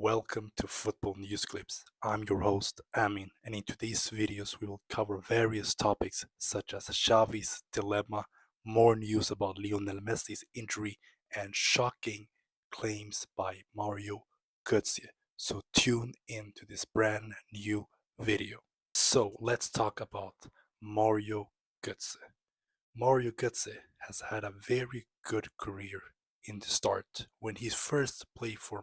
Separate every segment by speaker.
Speaker 1: Welcome to Football NewsClips. I'm your host, Amin, and in today's videos we will cover various topics such as Xavi's dilemma, more news about Lionel Messi's injury, and shocking claims by Mario Götze. So tune in to this brand new video. So let's talk about Mario Götze. Mario Götze has had a very good career in the start. When he first played for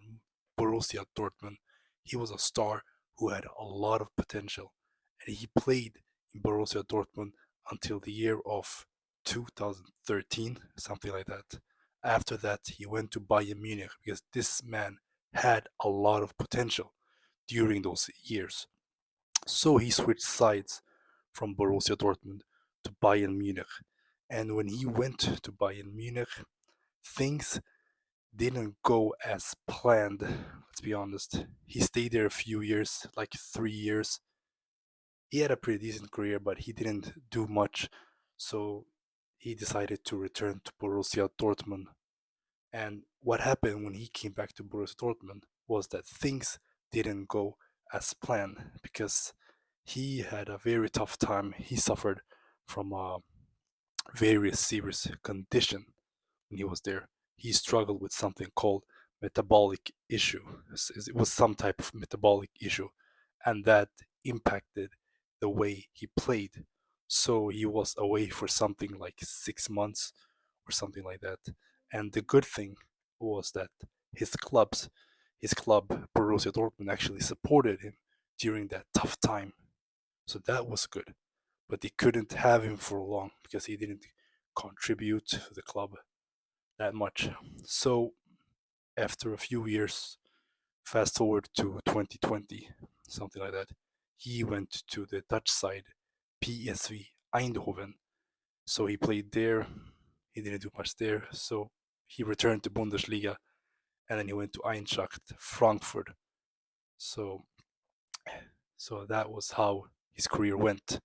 Speaker 1: Borussia Dortmund, he was a star who had a lot of potential, and he played in Borussia Dortmund until the year of 2013, something like that. After that, he went to Bayern Munich because this man had a lot of potential during those years. So he switched sides from Borussia Dortmund to Bayern Munich. And when he went to Bayern Munich, things didn't go as planned. Let's be honest. He stayed there a few years, like 3 years. He had a pretty decent career, but he didn't do much. So he decided to return to Borussia Dortmund. And what happened when he came back to Borussia Dortmund was that things didn't go as planned because he had a very tough time. He suffered from a very serious condition when he was there. He struggled with something called metabolic issue. It was some type of metabolic issue, and that impacted the way he played. So he was away for something like 6 months or something like that. And the good thing was that his club Borussia Dortmund actually supported him during that tough time. So that was good. But they couldn't have him for long because he didn't contribute to the club that much. So after a few years, fast forward to 2020, something like that, he went to the Dutch side, PSV Eindhoven. So he played there. He didn't do much there. So he returned to Bundesliga, and then he went to Eintracht Frankfurt. So that was how his career went.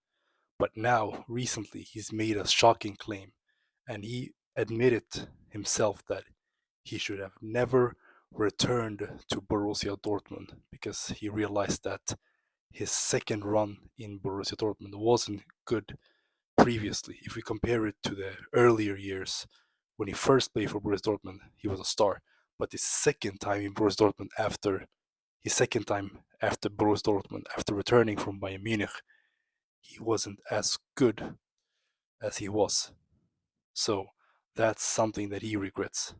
Speaker 1: But now, recently, he's made a shocking claim, and he admitted himself that he should have never returned to Borussia Dortmund because he realized that his second run in Borussia Dortmund wasn't good previously. If we compare it to the earlier years, when he first played for Borussia Dortmund, he was a star. But his second time in Borussia Dortmund after Borussia Dortmund, after returning from Bayern Munich, he wasn't as good as he was. So that's something that he regrets.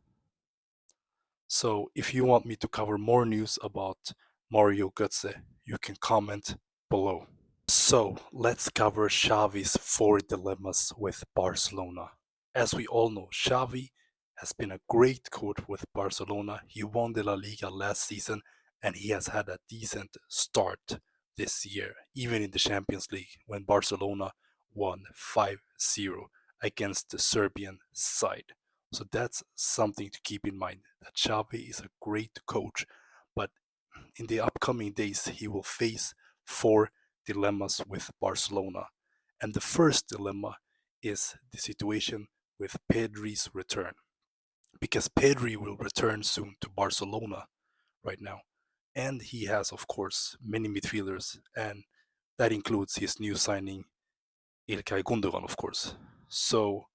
Speaker 1: So if you want me to cover more news about Mario Götze, you can comment below. So let's cover Xavi's 4 dilemmas with Barcelona. As we all know, Xavi has been a great coach with Barcelona. He won the La Liga last season and he has had a decent start this year, even in the Champions League when Barcelona won 5-0 against the Serbian side. So that's something to keep in mind that Xavi is a great coach, but in the upcoming days he will face 4 dilemmas with Barcelona. And the first dilemma is the situation with Pedri's return. Because Pedri will return soon to Barcelona right now. And he has, of course, many midfielders, and that includes his new signing, Ilkay Gundogan, of course. So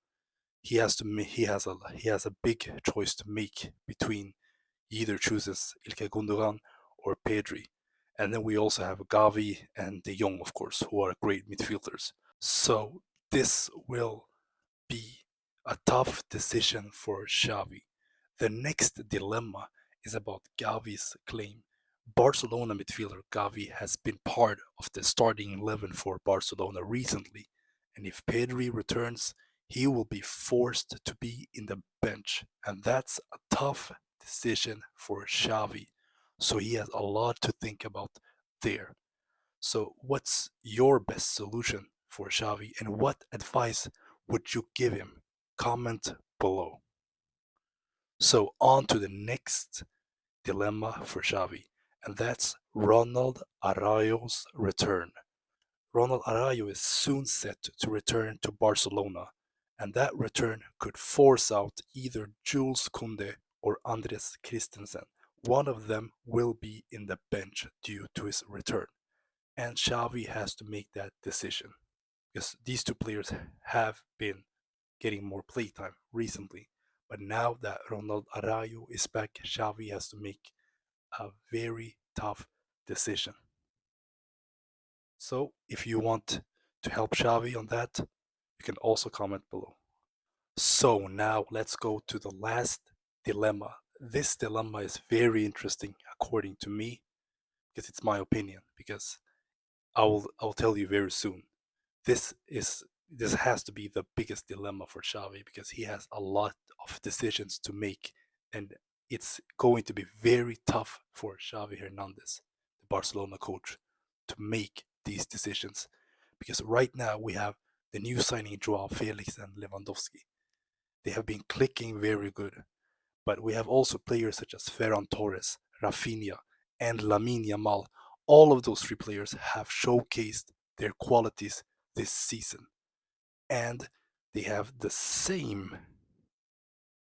Speaker 1: he has a big choice to make between either chooses Ilkay Gundogan or Pedri. And then we also have Gavi and De Jong, of course, who are great midfielders. So this will be a tough decision for Xavi. The next dilemma is about Gavi's claim. Barcelona midfielder Gavi has been part of the starting 11 for Barcelona recently, and if Pedri returns, he will be forced to be in the bench, and that's a tough decision for Xavi. So he has a lot to think about there. So what's your best solution for Xavi, and what advice would you give him? Comment below. So on to the next dilemma for Xavi, and that's Ronald Araujo's return. Ronald Araujo is soon set to return to Barcelona, and that return could force out either Jules Koundé or Andres Christensen, one of them will be in the bench due to his return. And Xavi has to make that decision because these two players have been getting more playtime recently. But now that Ronald Araujo is back, Xavi has to make a very tough decision. So if you want to help Xavi on that, you can also comment below. So now let's go to the last dilemma. This dilemma is very interesting according to me because it's my opinion because I'll tell you very soon. This is this has to be the biggest dilemma for Xavi because he has a lot of decisions to make and it's going to be very tough for Xavi Hernandez, the Barcelona coach, to make these decisions because right now we have the new signing Joao Felix and Lewandowski. They have been clicking very good, but we have also players such as Ferran Torres, Rafinha, and Lamine Yamal. All of those three players have showcased their qualities this season, and they have the same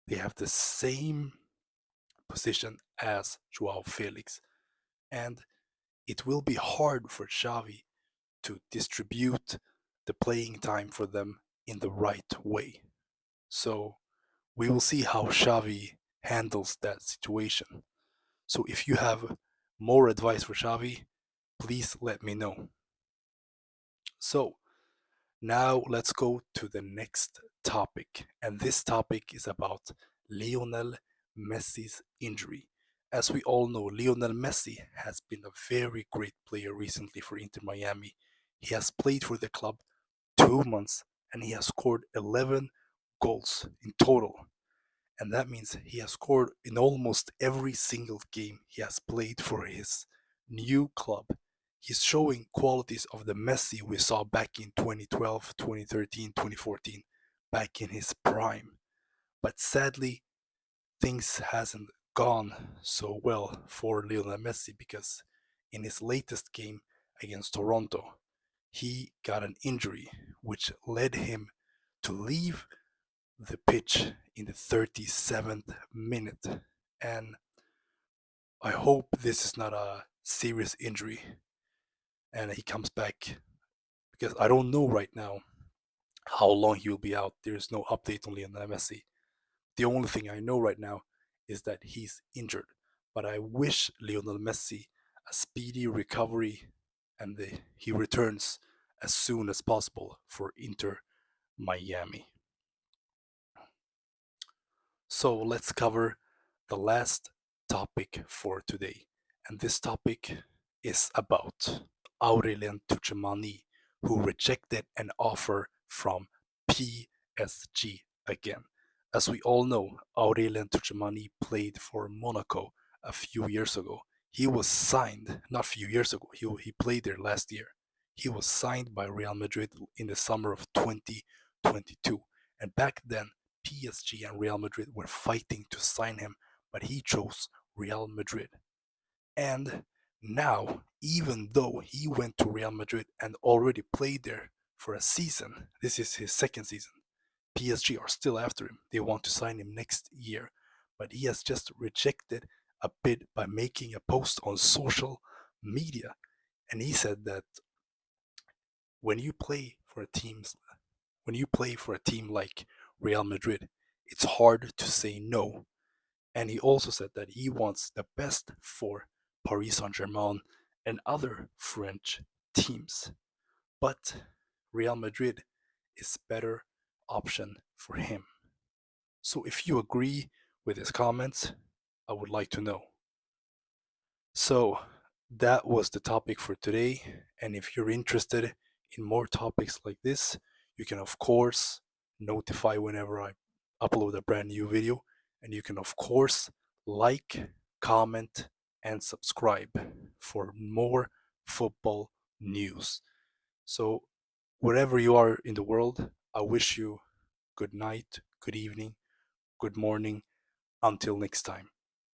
Speaker 1: they have the same position as Joao Felix, and it will be hard for Xavi to distribute the playing time for them in the right way. So we will see how Xavi handles that situation. So if you have more advice for Xavi, please let me know. So now let's go to the next topic, and this topic is about Lionel Messi's injury. As we all know, Lionel Messi has been a very great player recently for Inter Miami. He has played for the club 2 months and he has scored 11 goals in total. And that means he has scored in almost every single game he has played for his new club. He's showing qualities of the Messi we saw back in 2012, 2013, 2014, back in his prime. But sadly, things hasn't gone so well for Lionel Messi because in his latest game against Toronto, he got an injury which led him to leave the pitch in the 37th minute. And I hope this is not a serious injury and he comes back because I don't know right now how long he will be out. There's no update on Lionel Messi. The only thing I know right now is that he's injured. But I wish Lionel Messi a speedy recovery and he returns as soon as possible for Inter Miami. So let's cover the last topic for today. And this topic is about Aurelien Tchouameni, who rejected an offer from PSG again. As we all know, Aurelien Tchouameni played for Monaco a few years ago. He was signed, not a few years ago, he played there last year. He was signed by Real Madrid in the summer of 2022. And back then, PSG and Real Madrid were fighting to sign him, but he chose Real Madrid. And now, even though he went to Real Madrid and already played there for a season, this is his second season, PSG are still after him. They want to sign him next year. But he has just rejected a bid by making a post on social media. And he said that when you play for a team like Real Madrid, it's hard to say no. And he also said that he wants the best for Paris Saint-Germain and other French teams. But Real Madrid is better option for him. So if you agree with his comments, I would like to know. So that was the topic for today. And if you're interested in more topics like this, you can of course notify whenever I upload a brand new video. And you can of course like, comment, and subscribe for more football news. So wherever you are in the world, I wish you good night, good evening, good morning. Until next time.